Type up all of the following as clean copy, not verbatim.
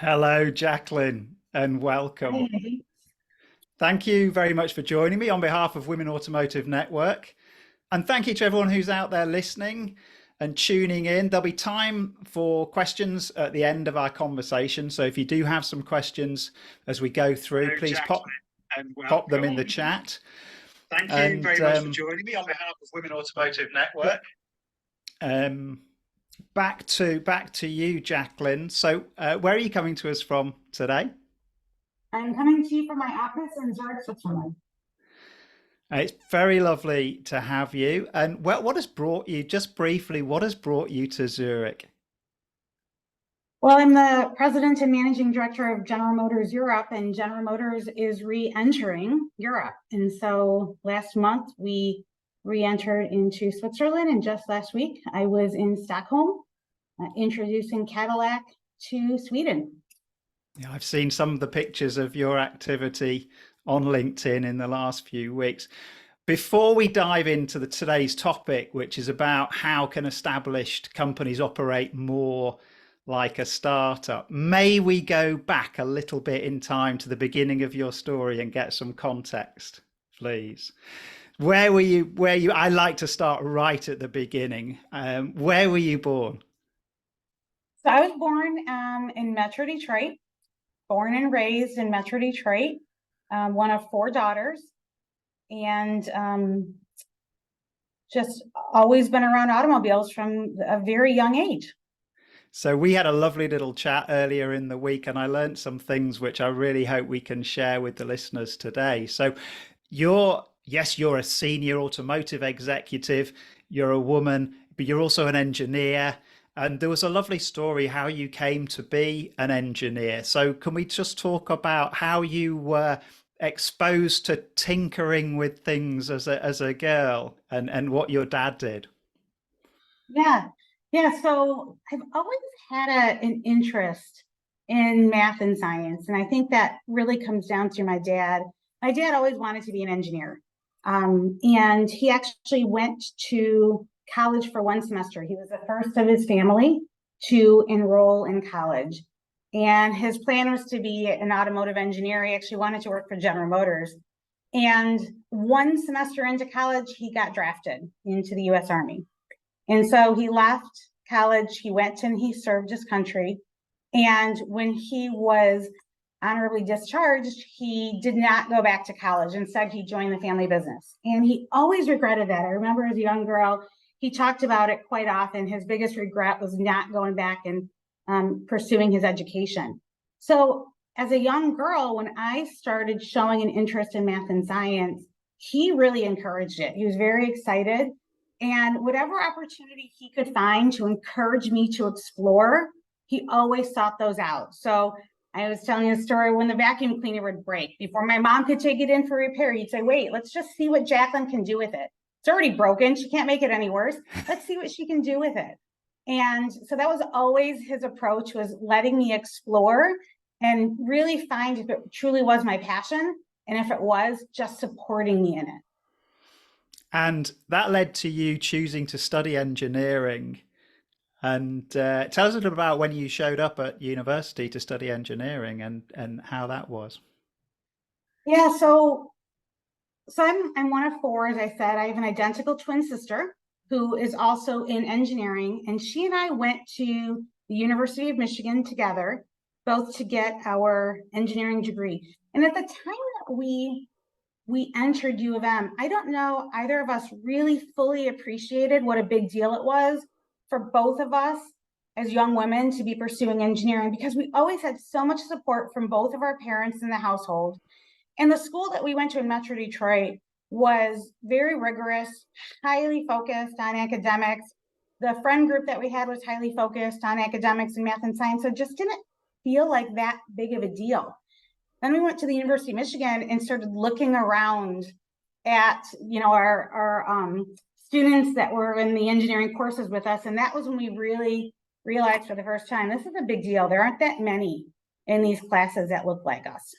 Hello, Jaclyn, and welcome. Hey. Thank you very much for joining me on behalf of Women Automotive Network. And thank you to everyone who's out there listening and tuning in. There'll be time for questions at the end of our conversation. So if you do have some questions as we go through, Hello, please Jaclyn, and pop them welcome. in the chat. Thank you And very much for joining me on behalf of Women Automotive Network. um, back to you, Jaclyn. So where are you coming to us from today? I'm coming to you from my office in Zurich, Switzerland. It's very lovely to have you. And what has brought you, just briefly, what has brought you to Zurich? Well, I'm the president and managing director of General Motors Europe, and General Motors is re-entering Europe. And so last month we re-entered into Switzerland, and just last week I was in Stockholm introducing Cadillac to Sweden. Yeah, I've seen some of the pictures of your activity on LinkedIn in the last few weeks. Before we dive into today's topic, which is about how can established companies operate more like a startup, may we go back a little bit in time to the beginning of your story and get some context, please? Where were you? I like to start right at the beginning. Where were you born? So I was born in Metro Detroit, born and raised in Metro Detroit, one of four daughters, and just always been around automobiles from a very young age. So we had a lovely little chat earlier in the week, and I learned some things which I really hope we can share with the listeners today. So you're a senior automotive executive, you're a woman, but you're also an engineer. And there was a lovely story how you came to be an engineer. So can we just talk about how you were exposed to tinkering with things as a girl and what your dad did? Yeah, yeah. So I've always had an interest in math and science, and I think that really comes down to my dad. My dad always wanted to be an engineer, and he actually went to college for one semester. He was the first of his family to enroll in college, and his plan was to be an automotive engineer. He actually wanted to work for General Motors. And one semester into college, he got drafted into the US Army. And so he left college, he went and he served his country. And when he was honorably discharged, he did not go back to college. Instead, he joined the family business. And he always regretted that. I remember as a young girl, he talked about it quite often. His biggest regret was not going back and pursuing his education. So as a young girl, when I started showing an interest in math and science, he really encouraged it. He was very excited. And whatever opportunity he could find to encourage me to explore, he always sought those out. So I was telling you a story when the vacuum cleaner would break. Before my mom could take it in for repair, he'd say, wait, let's just see what Jaclyn can do with it. It's already broken. She can't make it any worse. Let's see what she can do with it. And so that was always his approach, was letting me explore and really find if it truly was my passion. And if it was, just supporting me in it. And that led to you choosing to study engineering. And tell us a little about when you showed up at university to study engineering and how that was. Yeah, so I'm one of four, as I said. I have an identical twin sister who is also in engineering, and she and I went to the University of Michigan together, both to get our engineering degree. And at the time that we entered U of M, I don't know either of us really fully appreciated what a big deal it was for both of us as young women to be pursuing engineering, because we always had so much support from both of our parents in the household. And the school that we went to in Metro Detroit was very rigorous, highly focused on academics. The friend group that we had was highly focused on academics and math and science. So it just didn't feel like that big of a deal. Then we went to the University of Michigan and started looking around at, our students that were in the engineering courses with us. And that was when we really realized for the first time, this is a big deal. There aren't that many in these classes that look like us.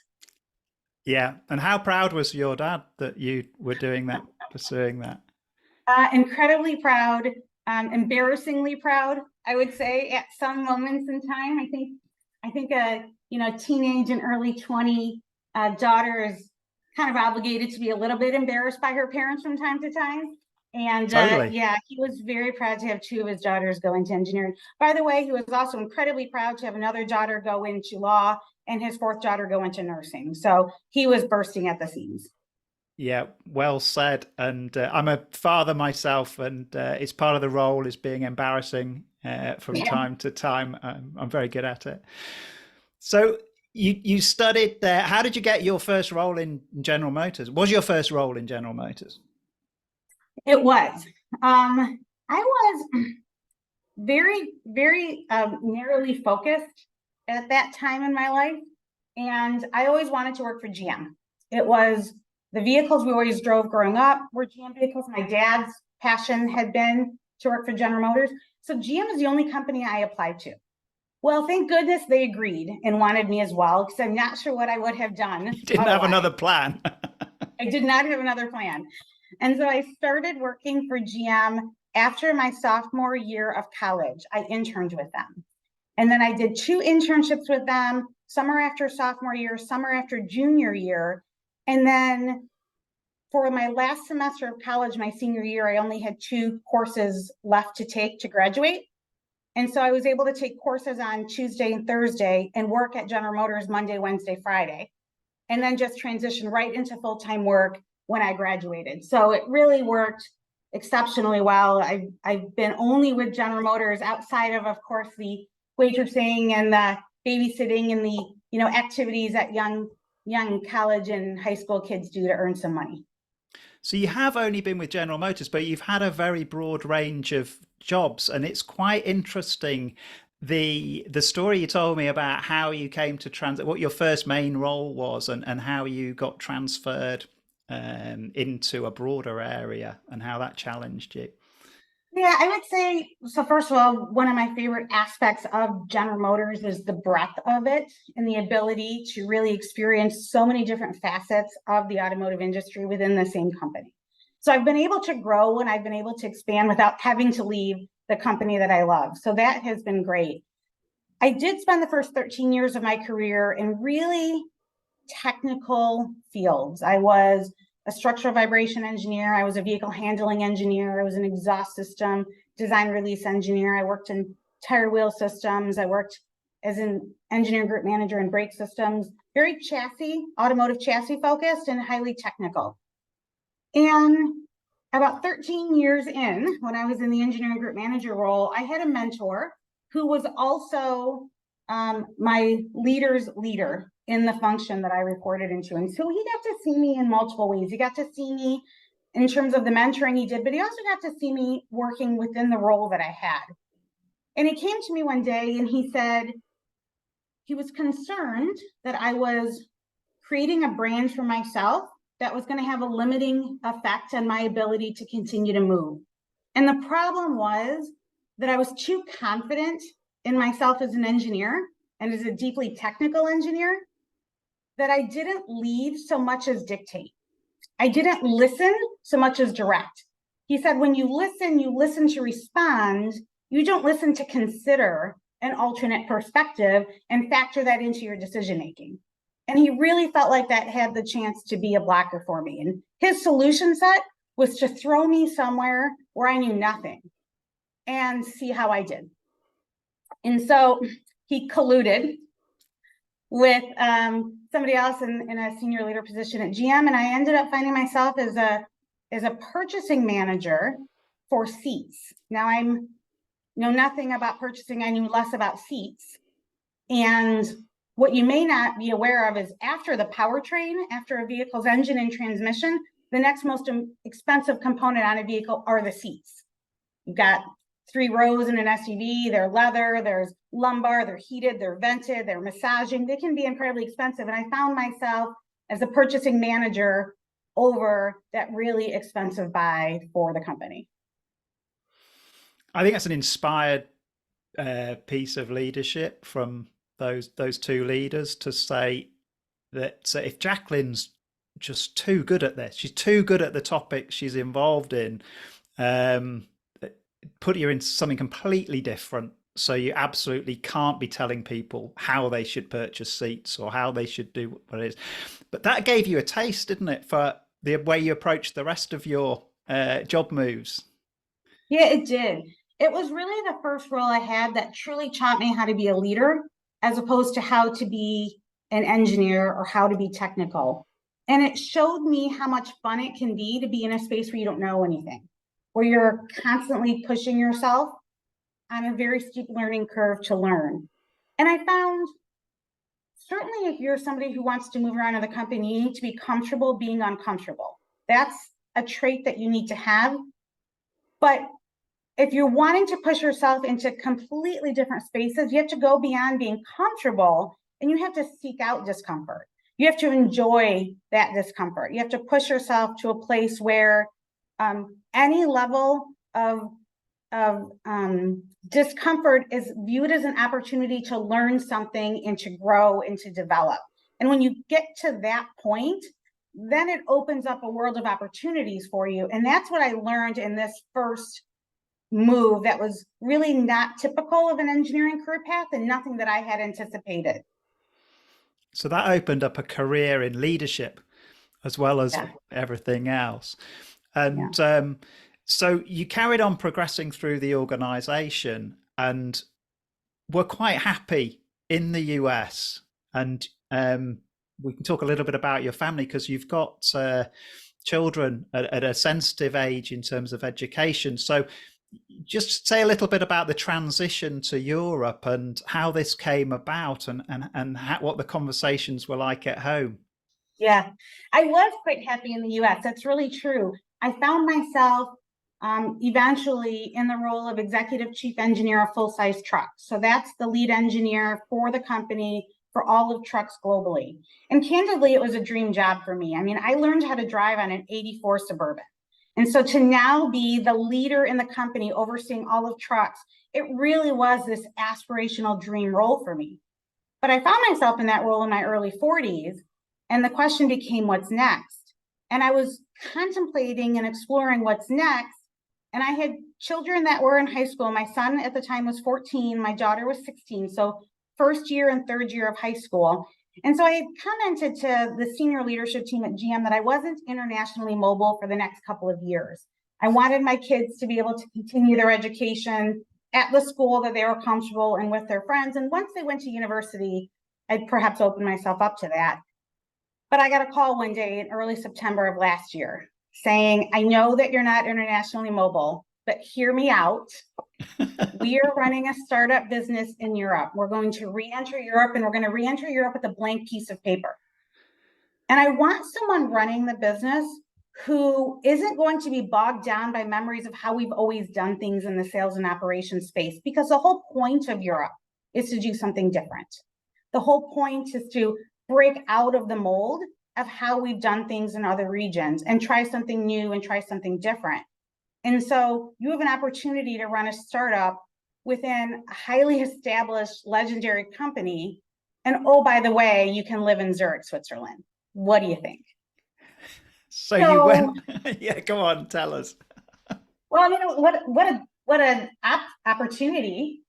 Yeah. And how proud was your dad that you were doing that, pursuing that? Incredibly proud, embarrassingly proud, I would say, at some moments in time. I think I think teenage and early 20 daughter is kind of obligated to be a little bit embarrassed by her parents from time to time. And Totally. yeah, he was very proud to have two of his daughters go into engineering. By the way, he was also incredibly proud to have another daughter go into law and his fourth daughter go into nursing. So he was bursting at the seams. Yeah, well said. And I'm a father myself, and it's part of the role is being embarrassing from Yeah. time to time. I'm very good at it. So you studied there. How did you get your first role in General Motors? Was your first role in General Motors? It was. I was very, very narrowly focused at that time in my life. And I always wanted to work for GM. It was the vehicles we always drove growing up were GM vehicles. My dad's passion had been to work for General Motors. So GM is the only company I applied to. Well, thank goodness they agreed and wanted me as well, because I'm not sure what I would have done You didn't have otherwise. another plan. I did not have another plan. And so I started working for GM after my sophomore year of college. I interned with them. And then I did 2 internships with them, summer after sophomore year, summer after junior year. And then for my last semester of college, my senior year, I only had 2 courses left to take to graduate. And so I was able to take courses on Tuesday and Thursday and work at General Motors Monday, Wednesday, Friday, and then just transition right into full-time work when I graduated. So it really worked exceptionally well. I've been only with General Motors outside of course, the waitressing and the babysitting and the activities that young college and high school kids do to earn some money. So you have only been with General Motors, but you've had a very broad range of jobs, and it's quite interesting the story you told me about how you came to what your first main role was, and how you got transferred into a broader area, and how that challenged you. Yeah, I would say so. First of all, one of my favorite aspects of General Motors is the breadth of it and the ability to really experience so many different facets of the automotive industry within the same company. So I've been able to grow and I've been able to expand without having to leave the company that I love. So that has been great. I did spend the first 13 years of my career in really technical fields. I was a structural vibration engineer. I was a vehicle handling engineer. I was an exhaust system design release engineer. I worked in tire wheel systems. I worked as an engineering group manager in brake systems, very chassis, automotive chassis focused and highly technical. And about 13 years in, when I was in the engineering group manager role, I had a mentor who was also my leader's leader in the function that I reported into. And so he got to see me in multiple ways. He got to see me in terms of the mentoring he did, but he also got to see me working within the role that I had. And he came to me one day and he said he was concerned that I was creating a brand for myself that was going to have a limiting effect on my ability to continue to move. And the problem was that I was too confident in myself as an engineer and as a deeply technical engineer that I didn't lead so much as dictate. I didn't listen so much as direct. He said, when you listen to respond, you don't listen to consider an alternate perspective and factor that into your decision making. And he really felt like that had the chance to be a blocker for me. And his solution set was to throw me somewhere where I knew nothing and see how I did. And so he colluded with somebody else in a senior leader position at GM, and I ended up finding myself as a purchasing manager for seats. Now I know nothing about purchasing. I knew less about seats. And what you may not be aware of is after the powertrain, after a vehicle's engine and transmission, the next most expensive component on a vehicle are the seats. You've got 3 rows in an SUV, they're leather, there's lumbar, they're heated, they're vented, they're massaging. They can be incredibly expensive. And I found myself as a purchasing manager over that really expensive buy for the company. I think that's an inspired piece of leadership from those 2 leaders to say that if Jaclyn's just too good at this, she's too good at the topic she's involved in, put you into something completely different So you absolutely can't be telling people how they should purchase seats or how they should do what it is. But that gave you a taste, didn't it, for the way you approach the rest of your job moves? Yeah, it did. It was really the first role I had that truly taught me how to be a leader as opposed to how to be an engineer or how to be technical. And it showed me how much fun it can be to be in a space where you don't know anything, where you're constantly pushing yourself on a very steep learning curve to learn. And I found certainly if you're somebody who wants to move around in the company, you need to be comfortable being uncomfortable. That's a trait that you need to have. But if you're wanting to push yourself into completely different spaces, you have to go beyond being comfortable and you have to seek out discomfort. You have to enjoy that discomfort. You have to push yourself to a place where any level of discomfort is viewed as an opportunity to learn something and to grow and to develop. And when you get to that point, then it opens up a world of opportunities for you. And that's what I learned in this first move that was really not typical of an engineering career path and nothing that I had anticipated. So that opened up a career in leadership as well as Yeah, everything else. yeah. And so you carried on progressing through the organization and were quite happy in the US. And we can talk a little bit about your family because you've got children at a sensitive age in terms of education. So just say a little bit about the transition to Europe and how this came about and what the conversations were like at home. Yeah, I was quite happy in the US. That's really true. I found myself eventually in the role of executive chief engineer of full size trucks. So that's the lead engineer for the company for all of trucks globally. And candidly, it was a dream job for me. I mean, I learned how to drive on an 84 Suburban. And so to now be the leader in the company overseeing all of trucks, it really was this aspirational dream role for me. But I found myself in that role in my early 40s. And the question became, what's next? And I was contemplating and exploring what's next. And I had children that were in high school. My son at the time was 14, my daughter was 16. So first year and third year of high school. And so I had commented to the senior leadership team at GM that I wasn't internationally mobile for the next couple of years. I wanted my kids to be able to continue their education at the school that they were comfortable and with their friends. And once they went to university, I'd perhaps open myself up to that. But I got a call one day in early September of last year saying, I know that you're not internationally mobile, but hear me out. We are running a startup business in Europe. We're going to re-enter Europe and we're going to re-enter Europe with a blank piece of paper. And I want someone running the business who isn't going to be bogged down by memories of how we've always done things in the sales and operations space, because the whole point of Europe is to do something different. The whole point is to break out of the mold of how we've done things in other regions and try something new and try something different. And so you have an opportunity to run a startup within a highly established, legendary company. And oh, by the way, you can live in Zurich, Switzerland. What do you think? So you So, went, yeah, go on, tell us. well, I mean, what an opportunity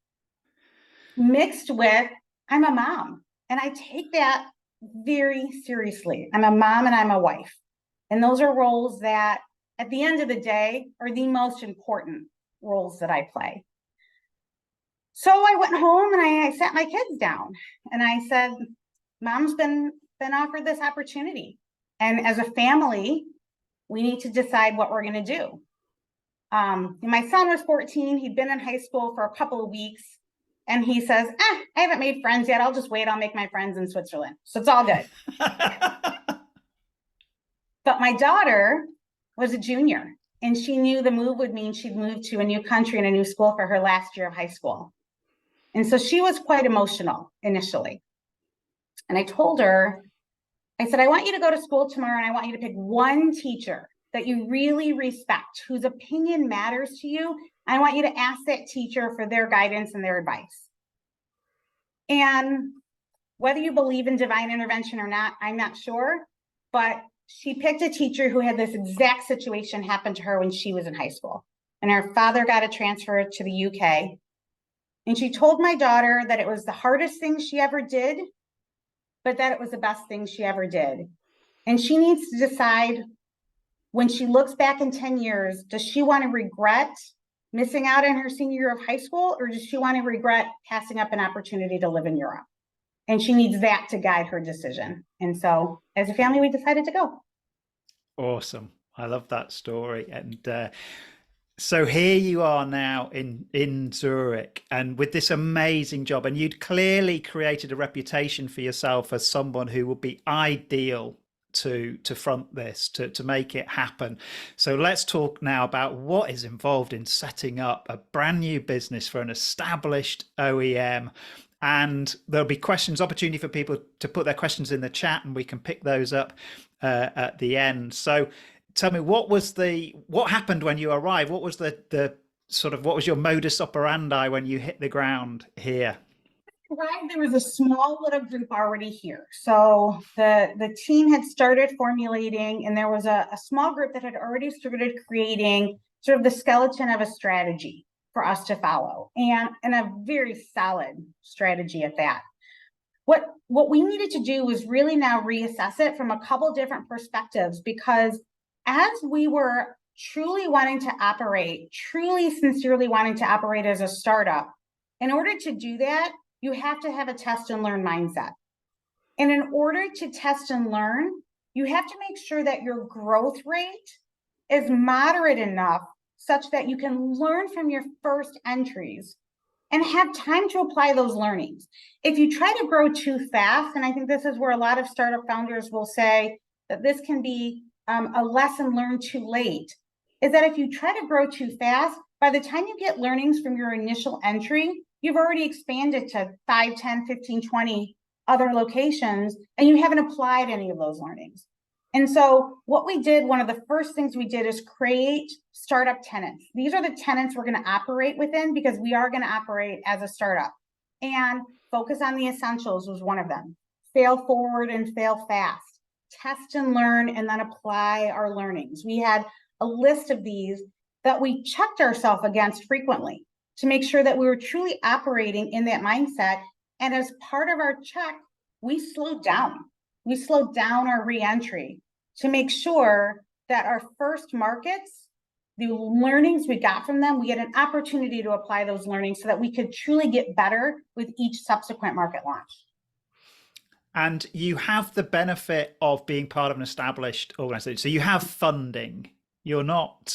mixed with I'm a mom, and I take that very seriously. I'm a mom and I'm a wife, and those are roles that, at the end of the day, are the most important roles that I play. So I went home and I sat my kids down, and I said, "Mom's been offered this opportunity, and as a family, we need to decide what we're going to do." My son was 14. He'd been in high school for a couple of weeks. And he says, I haven't made friends yet. I'll just wait. I'll make my friends in Switzerland. So it's all good. But my daughter was a junior, and she knew the move would mean she'd move to a new country and a new school for her last year of high school. And so she was quite emotional initially. And I told her, I said, I want you to go to school tomorrow and I want you to pick one teacher that you really respect, whose opinion matters to you. I want you to ask that teacher for their guidance and their advice. And whether you believe in divine intervention or not, I'm not sure, but she picked a teacher who had this exact situation happen to her when she was in high school. And her father got a transfer to the UK. And she told my daughter that it was the hardest thing she ever did, but that it was the best thing she ever did. And she needs to decide, when she looks back in 10 years, does she want to regret missing out on her senior year of high school, or does she want to regret passing up an opportunity to live in Europe? And she needs that to guide her decision. And so as a family, we decided to go. Awesome. I love that story. And so here you are now in Zurich, and with this amazing job, and you'd clearly created a reputation for yourself as someone who would be ideal to front this, to make it happen. So let's talk now about what is involved in setting up a brand new business for an established OEM. And there'll be questions, opportunity for people to put their questions in the chat, and we can pick those up at the end. So tell me, what happened when you arrived? What was the sort of, what was your modus operandi when you hit the ground here? Right, there was a small little group already here. So the team had started formulating, and there was a small group that had already started creating sort of the skeleton of a strategy for us to follow, and a very solid strategy at that. What we needed to do was really now reassess it from a couple different perspectives, because as we were truly wanting to operate, truly sincerely wanting to operate as a startup, in order to do that, you have to have a test and learn mindset. And in order to test and learn, you have to make sure that your growth rate is moderate enough such that you can learn from your first entries and have time to apply those learnings. If you try to grow too fast, and I think this is where a lot of startup founders will say that this can be a lesson learned too late, is that if you try to grow too fast, by the time you get learnings from your initial entry, you've already expanded to 5, 10, 15, 20 other locations, and you haven't applied any of those learnings. And so what we did, one of the first things we did, is create startup tenants. These are the tenants we're going to operate within, because we are going to operate as a startup. And focus on the essentials was one of them. Fail forward and fail fast. Test and learn, and then apply our learnings. We had a list of these that we checked ourselves against frequently to make sure that we were truly operating in that mindset. And as part of our check, we slowed down. We slowed down our reentry to make sure that our first markets, the learnings we got from them, we had an opportunity to apply those learnings so that we could truly get better with each subsequent market launch. And you have the benefit of being part of an established organization. So you have funding. You're not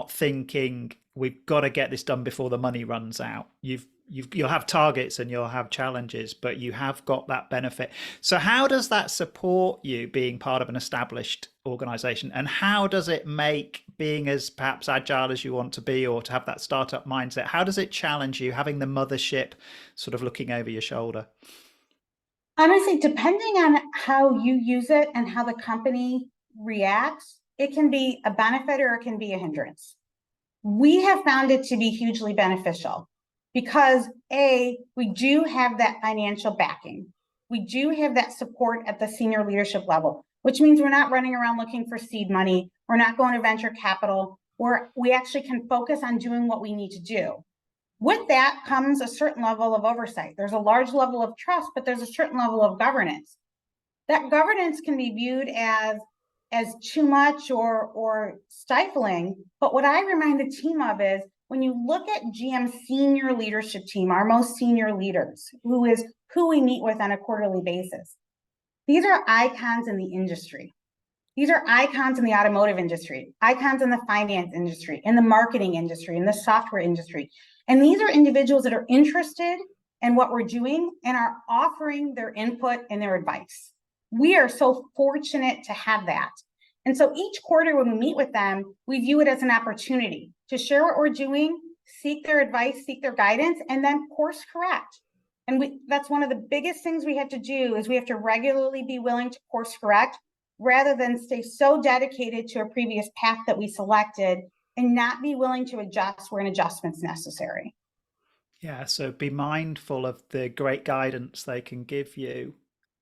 thinking we've got to get this done before the money runs out. You'll have targets and you'll have challenges, but you have got that benefit. So how does that support you being part of an established organization? And how does it make being as perhaps agile as you want to be, or to have that startup mindset, how does it challenge you, having the mothership sort of looking over your shoulder? Honestly, depending on how you use it and how the company reacts, it can be a benefit or it can be a hindrance. We have found it to be hugely beneficial because we do have that financial backing. We do have that support at the senior leadership level, which means we're not running around looking for seed money. We're not going to venture capital, where we actually can focus on doing what we need to do. With that comes a certain level of oversight. There's a large level of trust, but there's a certain level of governance. That governance can be viewed as too much or stifling. But what I remind the team of is, when you look at GM's senior leadership team, our most senior leaders, who we meet with on a quarterly basis, these are icons in the industry. These are icons in the automotive industry, icons in the finance industry, in the marketing industry, in the software industry. And these are individuals that are interested in what we're doing and are offering their input and their advice. We are so fortunate to have that. And so each quarter when we meet with them, we view it as an opportunity to share what we're doing, seek their advice, seek their guidance, and then course correct. And that's one of the biggest things we have to do, is we have to regularly be willing to course correct, rather than stay so dedicated to a previous path that we selected and not be willing to adjust where an adjustment's necessary. Yeah, so be mindful of the great guidance they can give you,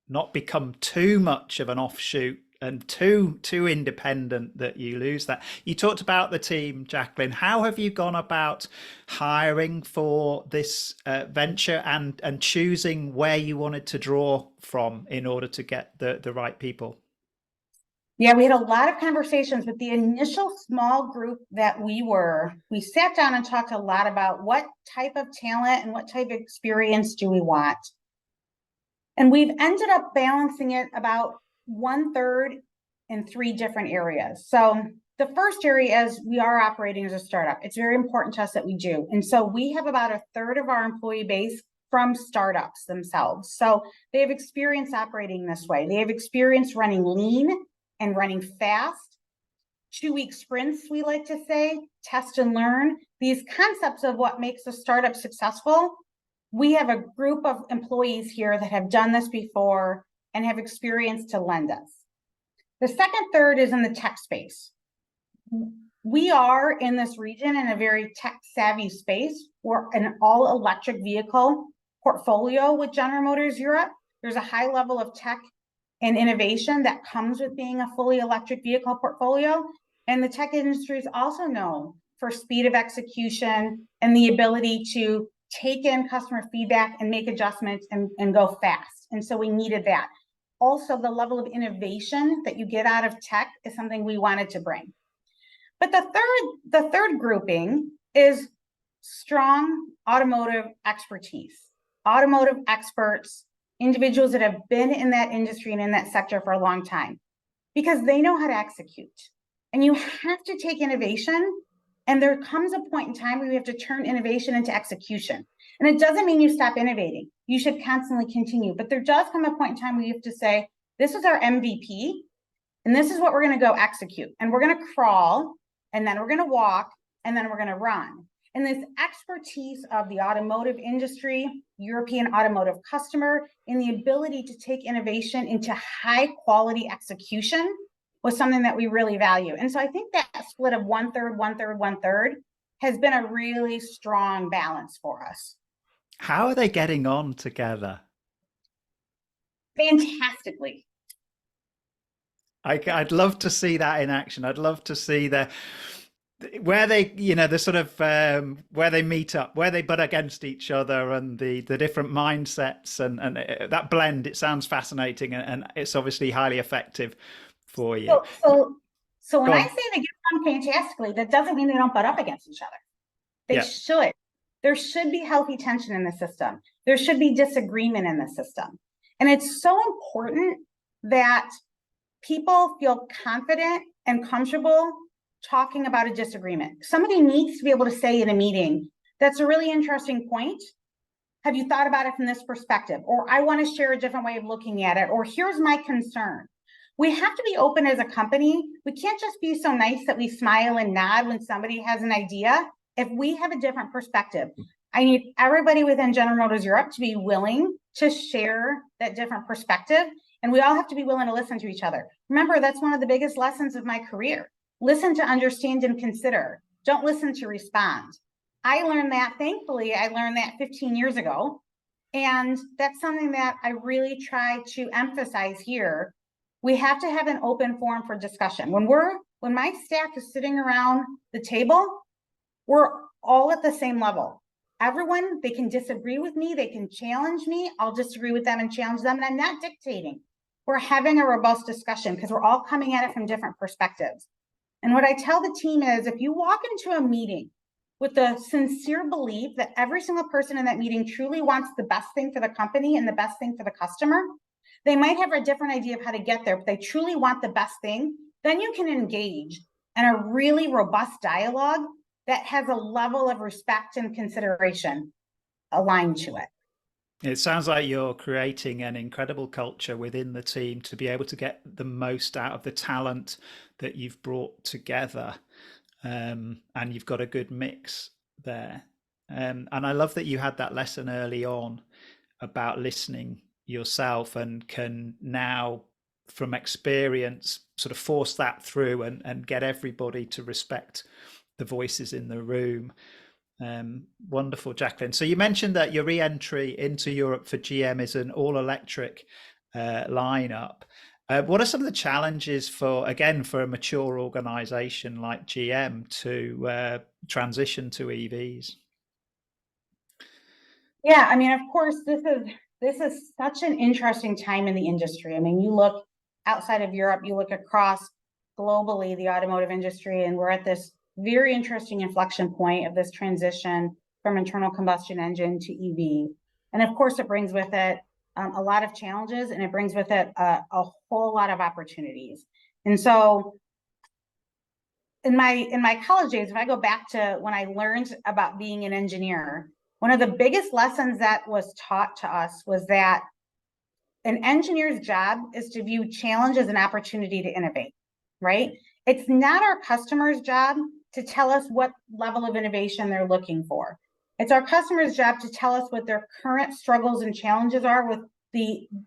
not become too much of an offshoot and too independent that you lose that. You talked about the team, Jaclyn. How have you gone about hiring for this venture and choosing where you wanted to draw from in order to get the right people? Yeah, we had a lot of conversations with the initial small group that we sat down and talked a lot about what type of talent and what type of experience do we want. And we've ended up balancing it about 1/3 in 3 different areas. So the first area is we are operating as a startup. It's very important to us that we do. And so we have about 1/3 of our employee base from startups themselves. So they have experience operating this way. They have experience running lean and running fast. 2-week sprints, we like to say, test and learn. These concepts of what makes a startup successful. We have a group of employees here that have done this before and have experience to lend us. The second third is in the tech space. We are in this region in a very tech savvy space. We're an all electric vehicle portfolio with General Motors Europe. There's a high level of tech and innovation that comes with being a fully electric vehicle portfolio. And the tech industry is also known for speed of execution and the ability to take in customer feedback and make adjustments and go fast. And so we needed that. Also, the level of innovation that you get out of tech is something we wanted to bring. But the third grouping is strong automotive expertise, automotive experts, individuals that have been in that industry and in that sector for a long time, because they know how to execute. And you have to take innovation, and there comes a point in time where you have to turn innovation into execution. And it doesn't mean you stop innovating. You should constantly continue. But there does come a point in time where you have to say, this is our MVP, and this is what we're going to go execute. And we're going to crawl, and then we're going to walk, and then we're going to run. And this expertise of the automotive industry, European automotive customer, and the ability to take innovation into high quality execution was something that we really value. And so I think that split of 1/3, 1/3, 1/3 has been a really strong balance for us. How are they getting on together? Fantastically. I'd love to see that in action. I'd love to see where they, the sort of where they meet up, where they butt against each other, and the different mindsets and that blend. It sounds fascinating, and it's obviously highly effective for you. So when I say they get on fantastically, that doesn't mean they don't butt up against each other. They should. There should be healthy tension in the system. There should be disagreement in the system. And it's so important that people feel confident and comfortable talking about a disagreement. Somebody needs to be able to say in a meeting, that's a really interesting point. Have you thought about it from this perspective? Or I want to share a different way of looking at it. Or here's my concern. We have to be open as a company. We can't just be so nice that we smile and nod when somebody has an idea. If we have a different perspective, I need everybody within General Motors Europe to be willing to share that different perspective. And we all have to be willing to listen to each other. Remember, that's one of the biggest lessons of my career. Listen to understand and consider. Don't listen to respond. I learned that, thankfully, I learned that 15 years ago. And that's something that I really try to emphasize here. We have to have an open forum for discussion. When my staff is sitting around the table, we're all at the same level. Everyone, they can disagree with me, they can challenge me, I'll disagree with them and challenge them, and I'm not dictating. We're having a robust discussion because we're all coming at it from different perspectives. And what I tell the team is, if you walk into a meeting with the sincere belief that every single person in that meeting truly wants the best thing for the company and the best thing for the customer, they might have a different idea of how to get there, but they truly want the best thing, then you can engage in a really robust dialogue that has a level of respect and consideration aligned to it. It sounds like you're creating an incredible culture within the team to be able to get the most out of the talent that you've brought together. And you've got a good mix there. And I love that you had that lesson early on about listening yourself, and can now, from experience, sort of force that through and get everybody to respect the voices in the room. Wonderful, Jaclyn. So you mentioned that your re-entry into Europe for GM is an all-electric lineup. What are some of the challenges for, again, for a mature organization like GM to transition to EVs? Yeah, I mean, of course, this is such an interesting time in the industry. I mean, you look outside of Europe, you look across globally the automotive industry, and we're at this very interesting inflection point of this transition from internal combustion engine to EV. And of course, it brings with it a lot of challenges, and it brings with it a whole lot of opportunities. And so, in my college days, if I go back to when I learned about being an engineer, one of the biggest lessons that was taught to us was that an engineer's job is to view challenge as an opportunity to innovate, right? It's not our customer's job to tell us what level of innovation they're looking for. It's our customer's job to tell us what their current struggles and challenges are with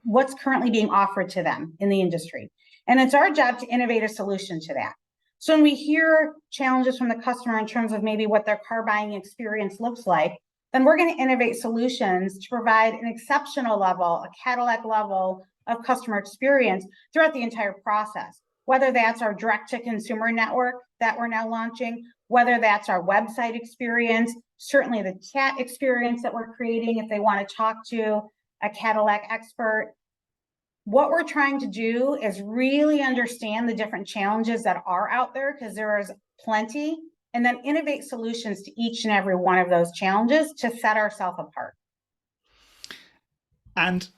what's currently being offered to them in the industry. And it's our job to innovate a solution to that. So when we hear challenges from the customer in terms of maybe what their car buying experience looks like, then we're going to innovate solutions to provide an exceptional level, a Cadillac level of customer experience throughout the entire process, whether that's our direct to consumer network that we're now launching, whether that's our website experience, certainly the chat experience that we're creating if they want to talk to a Cadillac expert. What we're trying to do is really understand the different challenges that are out there, because there is plenty, and then innovate solutions to each and every one of those challenges to set ourselves apart. And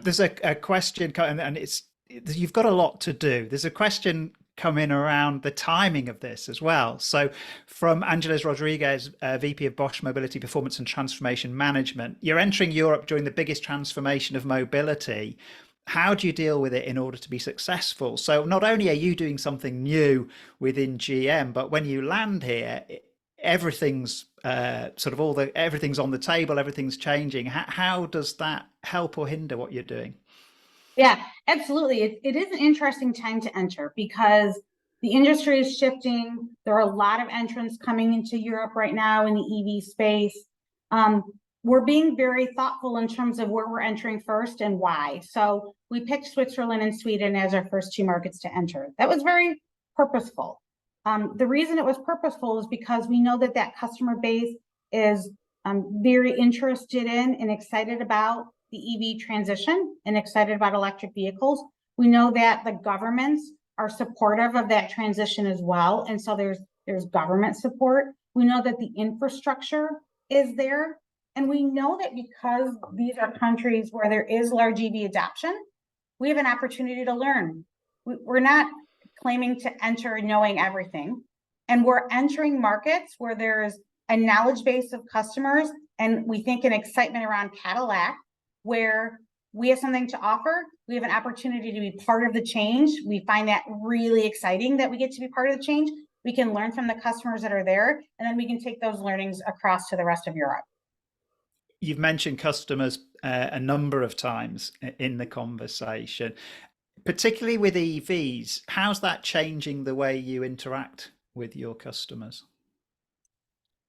there's a question, and it's, you've got a lot to do. There's a question coming around the timing of this as well. So from Angeles Rodriguez, VP of Bosch Mobility Performance and Transformation Management, you're entering Europe during the biggest transformation of mobility. How do you deal with it in order to be successful? So not only are you doing something new within GM, but when you land here, everything's everything's on the table, everything's changing. How does that help or hinder what you're doing? Yeah, absolutely. It is an interesting time to enter because the industry is shifting. There are a lot of entrants coming into Europe right now in the EV space. We're being very thoughtful in terms of where we're entering first and why. So we picked Switzerland and Sweden as our first two markets to enter. That was very purposeful. The reason it was purposeful is because we know that that customer base is very interested in and excited about the EV transition and excited about electric vehicles. We know that the governments are supportive of that transition as well. And so there's government support. We know that the infrastructure is there. And we know that because these are countries where there is large EV adoption, we have an opportunity to learn. We're not claiming to enter knowing everything. And we're entering markets where there's a knowledge base of customers, and we think an excitement around Cadillac, where we have something to offer. We have an opportunity to be part of the change. We find that really exciting that we get to be part of the change. We can learn from the customers that are there, and then we can take those learnings across to the rest of Europe. You've mentioned customers a number of times in the conversation, particularly with EVs. How's that changing the way you interact with your customers?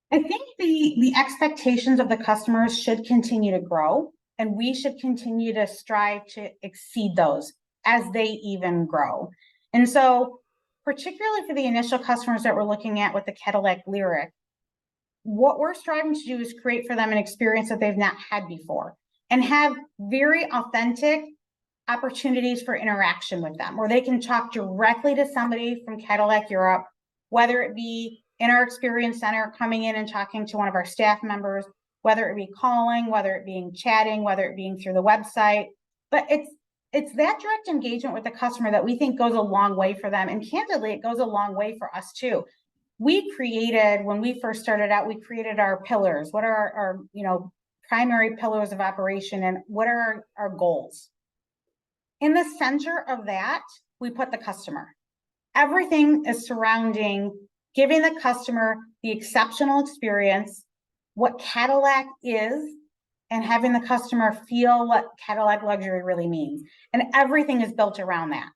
I think the expectations of the customers should continue to grow, and we should continue to strive to exceed those as they even grow. And so, particularly for the initial customers that we're looking at with the Cadillac Lyriq, what we're striving to do is create for them an experience that they've not had before and have very authentic opportunities for interaction with them, where they can talk directly to somebody from Cadillac Europe, whether it be in our experience center, coming in and talking to one of our staff members, whether it be calling, whether it being chatting, whether it being through the website. But it's that direct engagement with the customer that we think goes a long way for them. And candidly, it goes a long way for us too. When we first started out, we created our pillars. What are our primary pillars of operation, and what are our goals? In the center of that, we put the customer. Everything is surrounding giving the customer the exceptional experience, what Cadillac is, and having the customer feel what Cadillac luxury really means. And everything is built around that.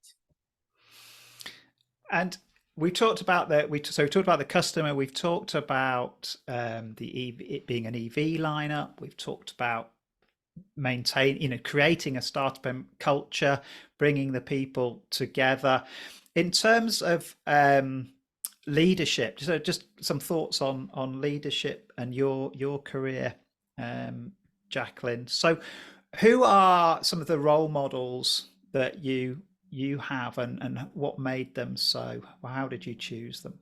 And we talked about we talked about the customer. We've talked about the EV, it being an EV lineup. We've talked about maintain, creating a startup culture, bringing the people together. In terms of leadership, so just some thoughts on leadership and your career, Jaclyn. So who are some of the role models that you have, and what made them so? How did you choose them?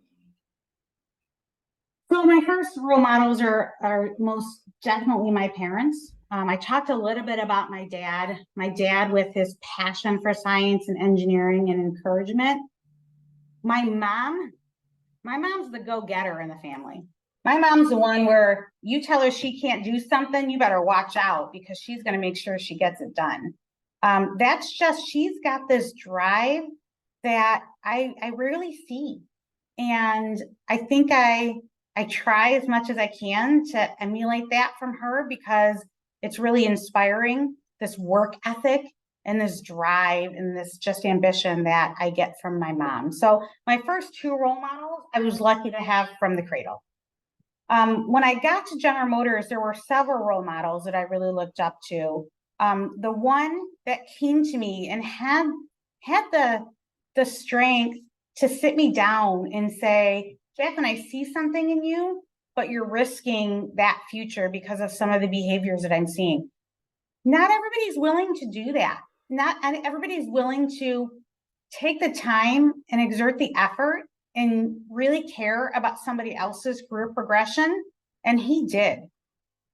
So my first role models are most definitely my parents. I talked a little bit about my dad. My dad, with his passion for science and engineering and encouragement. My mom, my mom's the go-getter in the family. My mom's the one where you tell her she can't do something, you better watch out because she's going to make sure she gets it done. That's just, she's got this drive that I rarely see. And I think I try as much as I can to emulate that from her because it's really inspiring, this work ethic and this drive and this just ambition that I get from my mom. So my first two role models, I was lucky to have from the cradle. When I got to General Motors, there were several role models that I really looked up to. The one that came to me and had the strength to sit me down and say, Jaclyn, I see something in you, but you're risking that future because of some of the behaviors that I'm seeing. Not everybody's willing to do that. Not everybody's willing to take the time and exert the effort and really care about somebody else's career progression. And he did.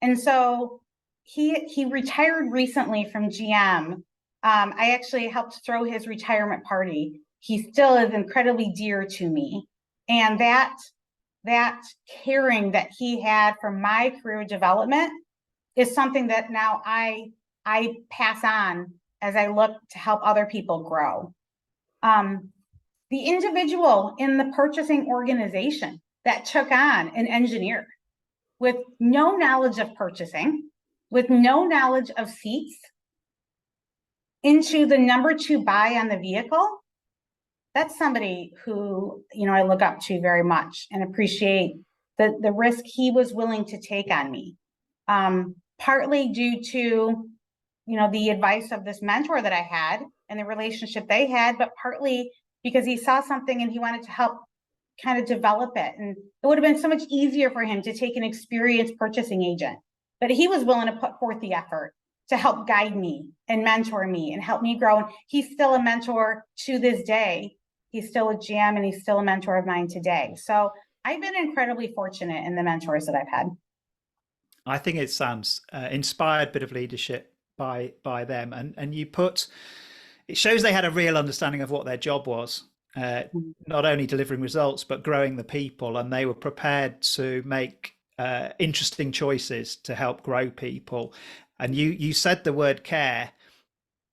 And so he retired recently from GM. I actually helped throw his retirement party. He still is incredibly dear to me. And that caring that he had for my career development is something that now I pass on as I look to help other people grow. The individual in the purchasing organization that took on an engineer with no knowledge of purchasing, with no knowledge of seats, into the number 2 buy on the vehicle, that's somebody who, I look up to very much and appreciate the risk he was willing to take on me. Partly due to, the advice of this mentor that I had and the relationship they had, but partly because he saw something and he wanted to help kind of develop it. And it would have been so much easier for him to take an experienced purchasing agent, but he was willing to put forth the effort to help guide me and mentor me and help me grow. And he's still a mentor to this day. He's still a GM and he's still a mentor of mine today. So I've been incredibly fortunate in the mentors that I've had. I think it sounds inspired bit of leadership by them, and it shows they had a real understanding of what their job was, not only delivering results but growing the people, and they were prepared to make interesting choices to help grow people. And you said the word care.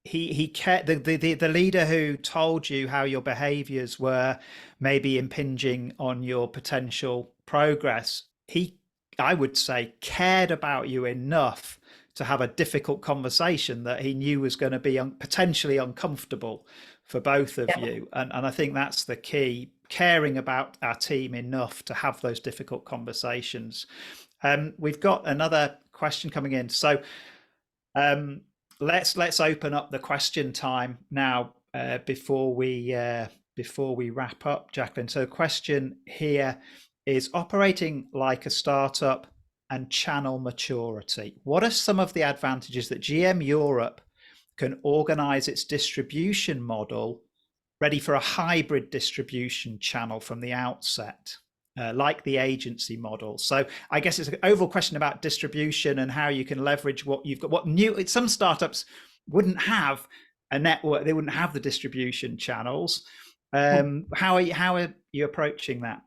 He cared, the leader who told you how your behaviors were maybe impinging on your potential progress. I would say, cared about you enough to have a difficult conversation that he knew was going to be potentially uncomfortable for both of you. And I think that's the key, caring about our team enough to have those difficult conversations. We've got another question coming in. So let's open up the question time now before we wrap up, Jaclyn. So the question here is: operating like a startup and channel maturity. What are some of the advantages that GM Europe can organize its distribution model ready for a hybrid distribution channel from the outset, like the agency model? So I guess it's an overall question about distribution and how you can leverage what you've got. Some startups wouldn't have a network, they wouldn't have the distribution channels. How are you approaching that?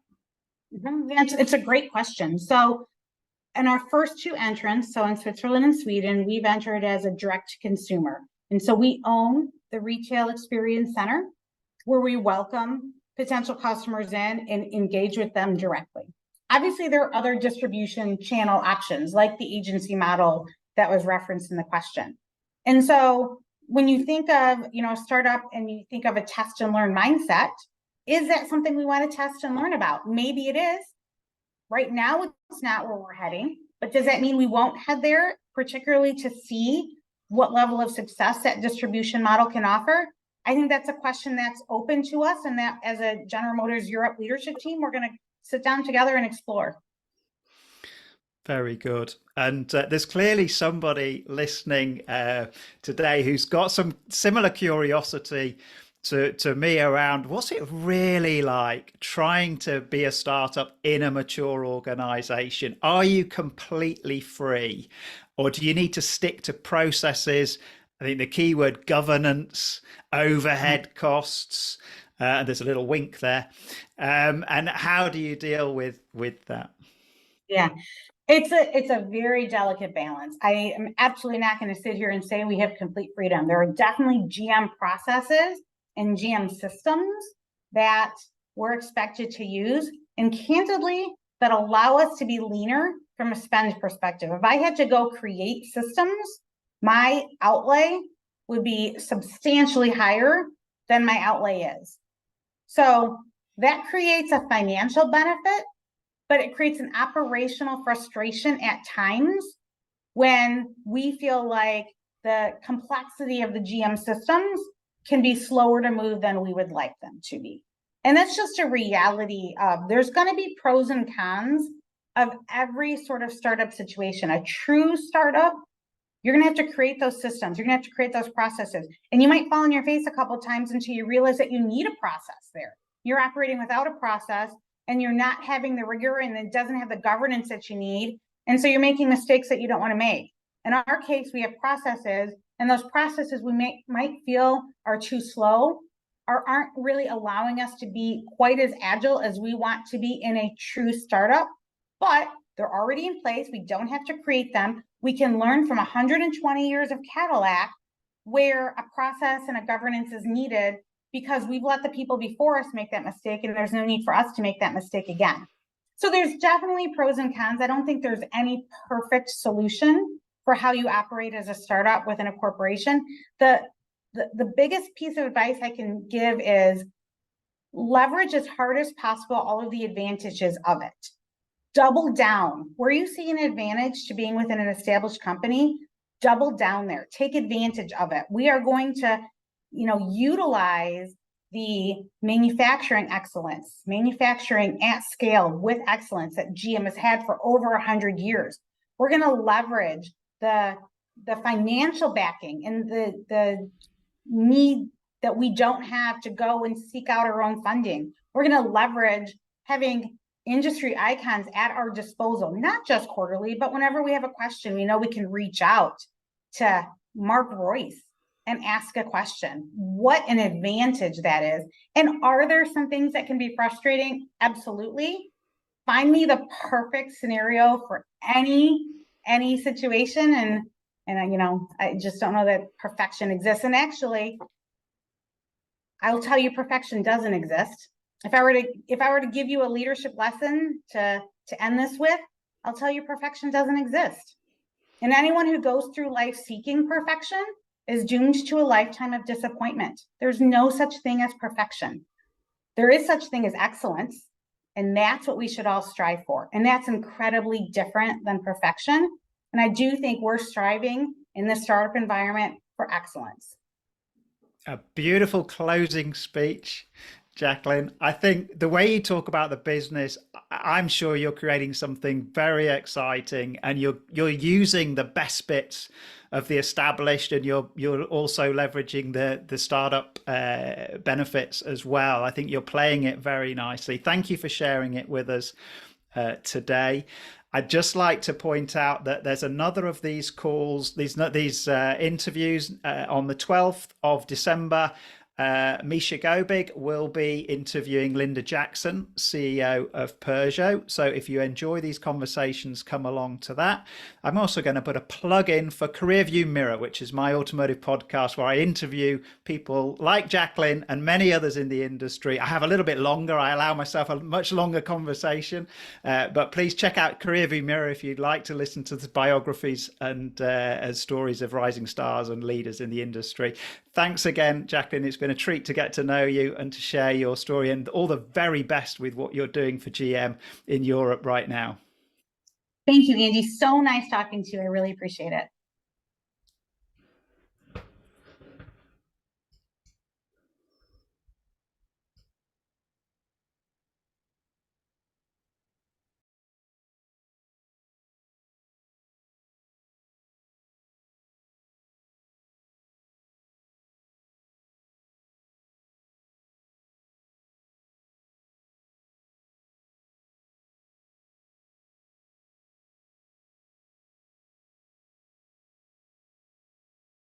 It's a great question. So in our first 2 entrants, so in Switzerland and Sweden, we've entered as a direct to consumer. And so we own the retail experience center where we welcome potential customers in and engage with them directly. Obviously, there are other distribution channel options like the agency model that was referenced in the question. And so when you think of, a startup and you think of a test and learn mindset, is that something we want to test and learn about? Maybe it is. Right now, it's not where we're heading. But does that mean we won't head there, particularly to see what level of success that distribution model can offer? I think that's a question that's open to us, and that as a General Motors Europe leadership team, we're going to sit down together and explore. Very good. And there's clearly somebody listening today who's got some similar curiosity to me around what's it really like trying to be a startup in a mature organization? Are you completely free, or do you need to stick to processes? I think the keyword governance, overhead costs, and there's a little wink there. And how do you deal with that? Yeah, it's a very delicate balance. I am absolutely not going to sit here and say we have complete freedom. There are definitely GM processes and GM systems that we're expected to use, and candidly, that allow us to be leaner from a spend perspective. If I had to go create systems, my outlay would be substantially higher than my outlay is. So that creates a financial benefit, but it creates an operational frustration at times when we feel like the complexity of the GM systems can be slower to move than we would like them to be. And that's just a reality of there's going to be pros and cons of every sort of startup situation. A true startup, you're going to have to create those systems. You're going to have to create those processes. And you might fall on your face a couple of times until you realize that you need a process there. You're operating without a process, and you're not having the rigor, and it doesn't have the governance that you need. And so you're making mistakes that you don't want to make. In our case, we have processes, and those processes we might feel are too slow or aren't really allowing us to be quite as agile as we want to be in a true startup, but they're already in place. We don't have to create them. We can learn from 120 years of Cadillac where a process and a governance is needed, because we've let the people before us make that mistake, and there's no need for us to make that mistake again. So there's definitely pros and cons. I don't think there's any perfect solution for how you operate as a startup within a corporation. The biggest piece of advice I can give is leverage as hard as possible all of the advantages of it. Double down. Where you see an advantage to being within an established company, double down there. Take advantage of it. We are going to utilize the manufacturing excellence, manufacturing at scale with excellence that GM has had for over 100 years. We're going to leverage the financial backing and the need that we don't have to go and seek out our own funding. We're going to leverage having industry icons at our disposal, not just quarterly, but whenever we have a question, we can reach out to Mark Royce and ask a question. What an advantage that is. And are there some things that can be frustrating? Absolutely. Find me the perfect scenario for any situation, and I just don't know that perfection exists. And actually, I will tell you, perfection doesn't exist. If I were to give you a leadership lesson to end this with, I'll tell you perfection doesn't exist. And anyone who goes through life seeking perfection is doomed to a lifetime of disappointment. There's no such thing as perfection. There is such thing as excellence, and that's what we should all strive for. And that's incredibly different than perfection. And I do think we're striving in the startup environment for excellence. A beautiful closing speech, Jaclyn. I think the way you talk about the business, I'm sure you're creating something very exciting, and you're using the best bits of the established, and you're also leveraging the startup benefits as well. I think you're playing it very nicely. Thank you for sharing it with us today. I'd just like to point out that there's another of these calls, these interviews on the 12th of December. Misha Gobig will be interviewing Linda Jackson, CEO of Peugeot. So if you enjoy these conversations, come along to that. I'm also going to put a plug in for Career View Mirror, which is my automotive podcast where I interview people like Jaclyn and many others in the industry. I have a little bit longer. I allow myself a much longer conversation, but please check out Career View Mirror if you'd like to listen to the biographies and stories of rising stars and leaders in the industry. Thanks again, Jaclyn. It's been a treat to get to know you and to share your story, and all the very best with what you're doing for GM in Europe right now. Thank you, Angie. So nice talking to you. I really appreciate it.